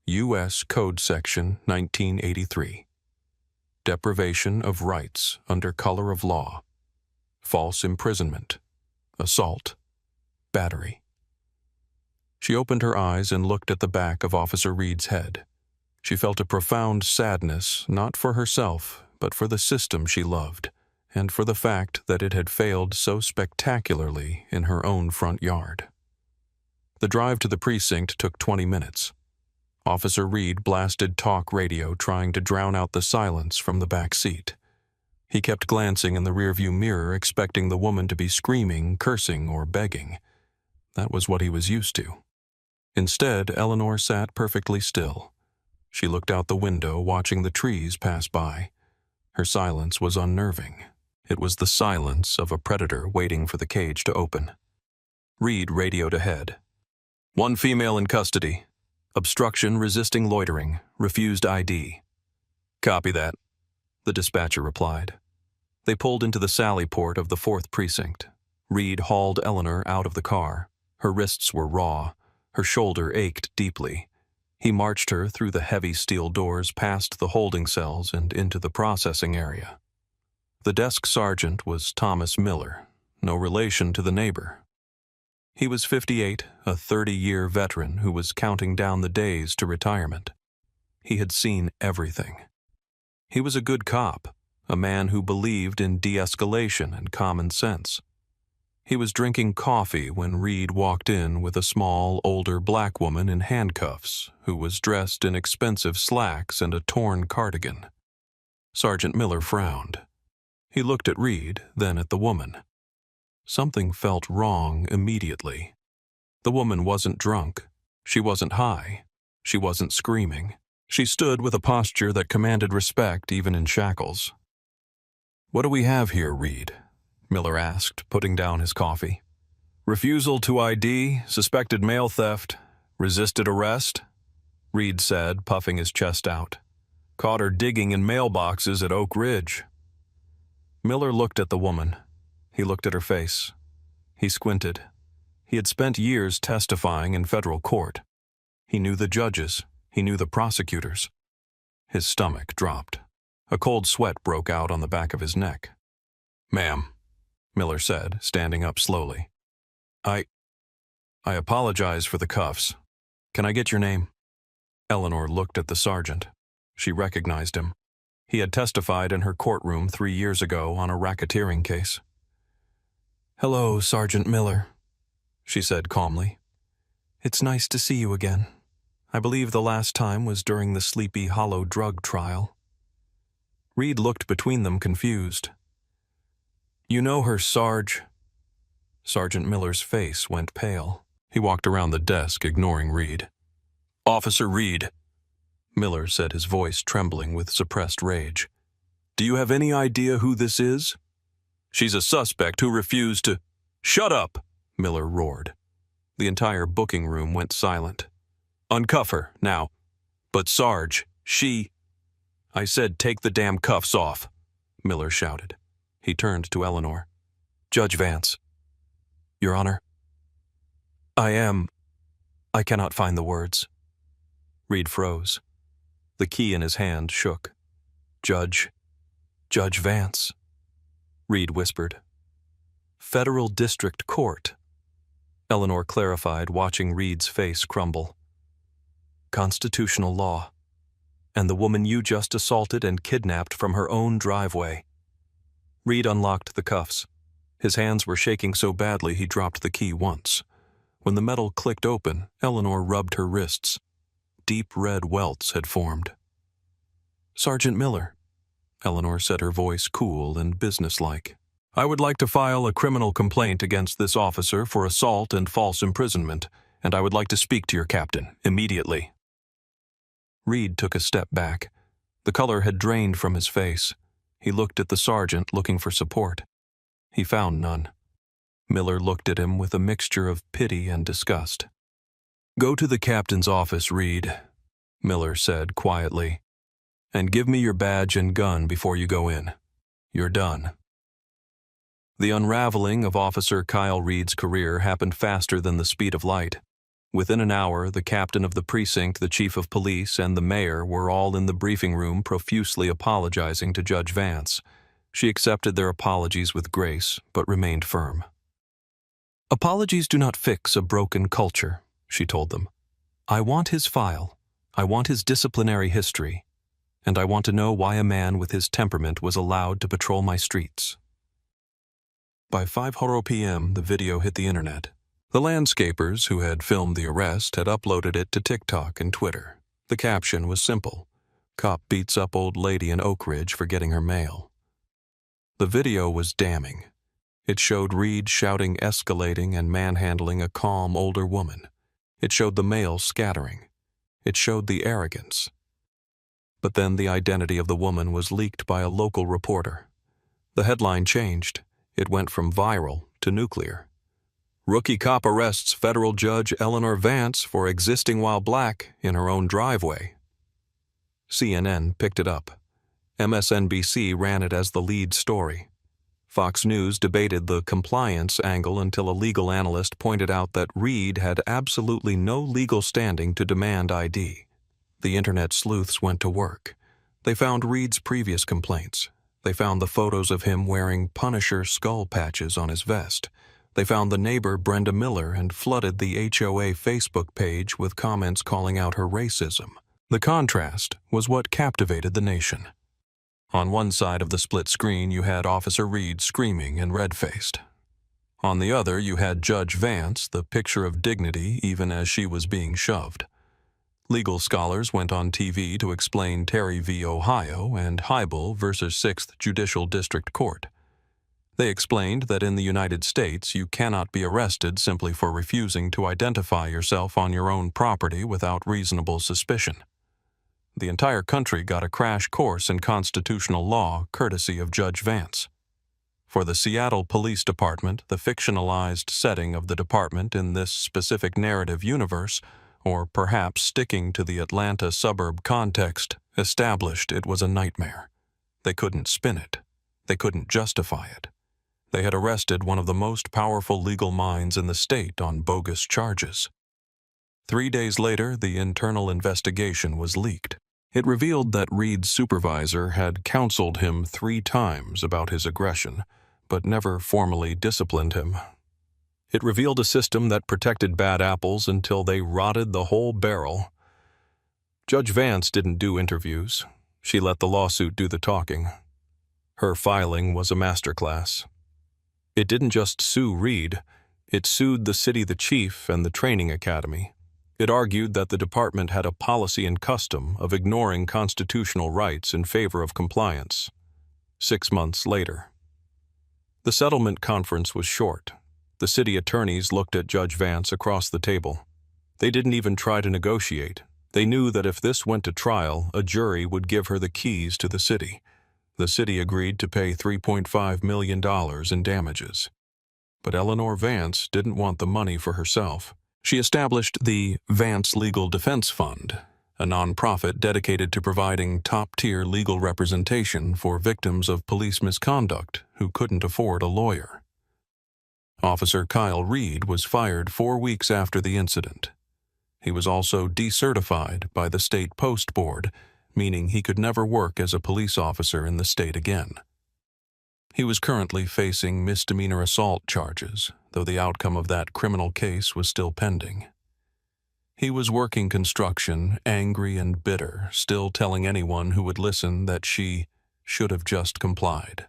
U.S. Code Section 1983. Deprivation of rights under color of law. False imprisonment. Assault. Battery. She opened her eyes and looked at the back of Officer Reed's head. She felt a profound sadness, not for herself, but for the system she loved, and for the fact that it had failed so spectacularly in her own front yard. The drive to the precinct took 20 minutes. Officer Reed blasted talk radio, trying to drown out the silence from the back seat. He kept glancing in the rearview mirror, expecting the woman to be screaming, cursing, or begging. That was what he was used to. Instead, Eleanor sat perfectly still. She looked out the window, watching the trees pass by. Her silence was unnerving. It was the silence of a predator waiting for the cage to open. Reed radioed ahead. "One female in custody. Obstruction, resisting loitering, refused ID." "Copy that," the dispatcher replied. They pulled into the sally port of the 4th Precinct. Reed hauled Eleanor out of the car. Her wrists were raw. Her shoulder ached deeply. He marched her through the heavy steel doors, past the holding cells, and into the processing area. The desk sergeant was Thomas Miller, no relation to the neighbor. He was 58, a 30-year veteran who was counting down the days to retirement. He had seen everything. He was a good cop, a man who believed in de-escalation and common sense. He was drinking coffee when Reed walked in with a small, older black woman in handcuffs who was dressed in expensive slacks and a torn cardigan. Sergeant Miller frowned. He looked at Reed, then at the woman. Something felt wrong immediately. The woman wasn't drunk. She wasn't high. She wasn't screaming. She stood with a posture that commanded respect even in shackles. "What do we have here, Reed?" Miller asked, putting down his coffee. "Refusal to ID, suspected mail theft, resisted arrest," Reed said, puffing his chest out. "Caught her digging in mailboxes at Oak Ridge." Miller looked at the woman. He looked at her face. He squinted. He had spent years testifying in federal court. He knew the judges. He knew the prosecutors. His stomach dropped. A cold sweat broke out on the back of his neck. "Ma'am," Miller said, standing up slowly. I apologize for the cuffs. Can I get your name?" Eleanor looked at the sergeant. She recognized him. He had testified in her courtroom 3 years ago on a racketeering case. "Hello, Sergeant Miller," she said calmly. "It's nice to see you again. I believe the last time was during the Sleepy Hollow drug trial." Reed looked between them, confused. "You know her, Sarge?" Sergeant Miller's face went pale. He walked around the desk, ignoring Reed. "Officer Reed," Miller said, his voice trembling with suppressed rage. "Do you have any idea who this is? She's a suspect who refused to—" "Shut up!" Miller roared. The entire booking room went silent. "Uncuff her, now." "But Sarge, she—" "I said take the damn cuffs off," Miller shouted. He turned to Eleanor. "Judge Vance." "Your Honor." "I am—" I cannot find the words. Reed froze. The key in his hand shook. Judge Vance, Reed whispered. Federal District Court, Eleanor clarified, watching Reed's face crumble. Constitutional law, and the woman you just assaulted and kidnapped from her own driveway. Reed unlocked the cuffs. His hands were shaking so badly he dropped the key once. When the metal clicked open, Eleanor rubbed her wrists. Deep red welts had formed. Sergeant Miller, Eleanor said, her voice cool and businesslike. I would like to file a criminal complaint against this officer for assault and false imprisonment, and I would like to speak to your captain immediately. Reed took a step back. The color had drained from his face. He looked at the sergeant, looking for support. He found none. Miller looked at him with a mixture of pity and disgust. Go to the captain's office, Reed, Miller said quietly, and give me your badge and gun before you go in. You're done. The unraveling of Officer Kyle Reed's career happened faster than the speed of light. Within an hour, the captain of the precinct, the chief of police, and the mayor were all in the briefing room profusely apologizing to Judge Vance. She accepted their apologies with grace, but remained firm. Apologies do not fix a broken culture, she told them. I want his file. I want his disciplinary history. And I want to know why a man with his temperament was allowed to patrol my streets. By 5:00 p.m., the video hit the internet. The landscapers who had filmed the arrest had uploaded it to TikTok and Twitter. The caption was simple. Cop beats up old lady in Oak Ridge for getting her mail. The video was damning. It showed Reed shouting, escalating, and manhandling a calm older woman. It showed the mail scattering. It showed the arrogance. But then the identity of the woman was leaked by a local reporter. The headline changed. It went from viral to nuclear. Rookie cop arrests federal judge Eleanor Vance for existing while black in her own driveway. CNN picked it up. MSNBC ran it as the lead story. Fox News debated the compliance angle until a legal analyst pointed out that Reed had absolutely no legal standing to demand ID. The internet sleuths went to work. They found Reed's previous complaints. They found the photos of him wearing Punisher skull patches on his vest. They found the neighbor Brenda Miller and flooded the HOA Facebook page with comments calling out her racism. The contrast was what captivated the nation. On one side of the split screen, you had Officer Reed screaming and red-faced. On the other, you had Judge Vance, the picture of dignity even as she was being shoved. Legal scholars went on TV to explain Terry v. Ohio and Hybel versus 6th Judicial District Court. They explained that in the United States, you cannot be arrested simply for refusing to identify yourself on your own property without reasonable suspicion. The entire country got a crash course in constitutional law courtesy of Judge Vance. For the Seattle Police Department, the fictionalized setting of the department in this specific narrative universe, or perhaps sticking to the Atlanta suburb context, established it was a nightmare. They couldn't spin it. They couldn't justify it. They had arrested one of the most powerful legal minds in the state on bogus charges. 3 days later, the internal investigation was leaked. It revealed that Reed's supervisor had counseled him 3 times about his aggression, but never formally disciplined him. It revealed a system that protected bad apples until they rotted the whole barrel. Judge Vance didn't do interviews. She let the lawsuit do the talking. Her filing was a masterclass. It didn't just sue Reed. It sued the city, the chief, and the training academy. It argued that the department had a policy and custom of ignoring constitutional rights in favor of compliance. 6 months later. The settlement conference was short. The city attorneys looked at Judge Vance across the table. They didn't even try to negotiate. They knew that if this went to trial, a jury would give her the keys to the city. The city agreed to pay $3.5 million in damages. But Eleanor Vance didn't want the money for herself. She established the Vance Legal Defense Fund, a nonprofit dedicated to providing top-tier legal representation for victims of police misconduct who couldn't afford a lawyer. Officer Kyle Reed was fired 4 weeks after the incident. He was also decertified by the state post board, meaning he could never work as a police officer in the state again. He was currently facing misdemeanor assault charges, though the outcome of that criminal case was still pending. He was working construction, angry and bitter, still telling anyone who would listen that she should have just complied.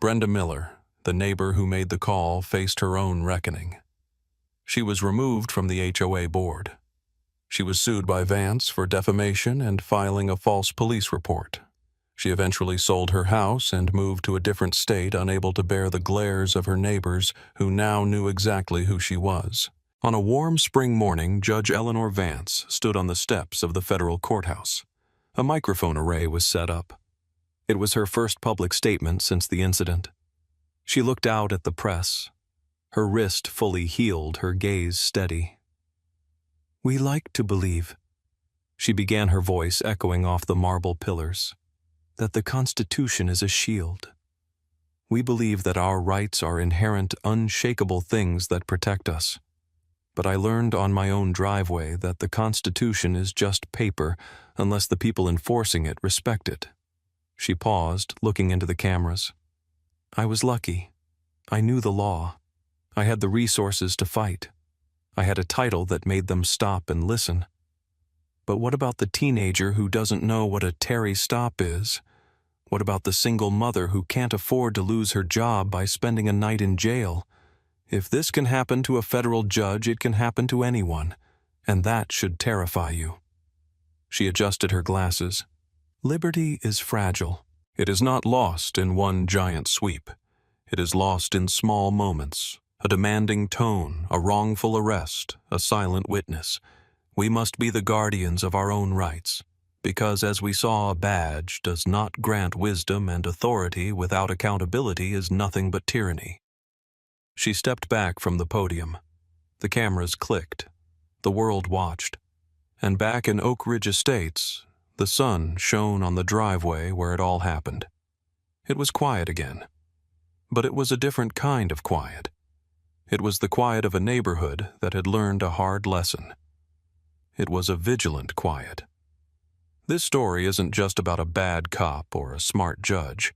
Brenda Miller, the neighbor who made the call, faced her own reckoning. She was removed from the HOA board. She was sued by Vance for defamation and filing a false police report. She eventually sold her house and moved to a different state, unable to bear the glares of her neighbors who now knew exactly who she was. On a warm spring morning, Judge Eleanor Vance stood on the steps of the federal courthouse. A microphone array was set up. It was her first public statement since the incident. She looked out at the press, her wrist fully healed, her gaze steady. "We like to believe," she began, her voice echoing off the marble pillars, "that the Constitution is a shield. We believe that our rights are inherent, unshakable things that protect us. But I learned on my own driveway that the Constitution is just paper unless the people enforcing it respect it." She paused, looking into the cameras. "I was lucky. I knew the law. I had the resources to fight. I had a title that made them stop and listen. But what about the teenager who doesn't know what a Terry stop is? What about the single mother who can't afford to lose her job by spending a night in jail? If this can happen to a federal judge, it can happen to anyone, and that should terrify you." She adjusted her glasses. "Liberty is fragile. It is not lost in one giant sweep. It is lost in small moments, a demanding tone, a wrongful arrest, a silent witness. We must be the guardians of our own rights, because as we saw, a badge does not grant wisdom, and authority without accountability is nothing but tyranny." She stepped back from the podium. The cameras clicked. The world watched. And back in Oak Ridge Estates, the sun shone on the driveway where it all happened. It was quiet again. But it was a different kind of quiet. It was the quiet of a neighborhood that had learned a hard lesson. It was a vigilant quiet. This story isn't just about a bad cop or a smart judge.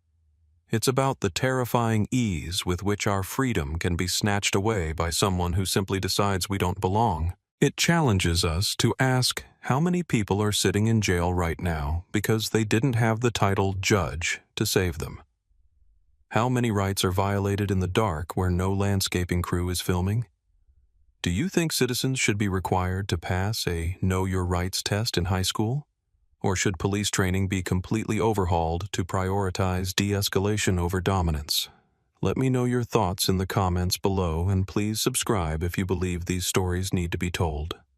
It's about the terrifying ease with which our freedom can be snatched away by someone who simply decides we don't belong. It challenges us to ask how many people are sitting in jail right now because they didn't have the title judge to save them. How many rights are violated in the dark where no landscaping crew is filming? Do you think citizens should be required to pass a Know Your Rights test in high school? Or should police training be completely overhauled to prioritize de-escalation over dominance? Let me know your thoughts in the comments below, and please subscribe if you believe these stories need to be told.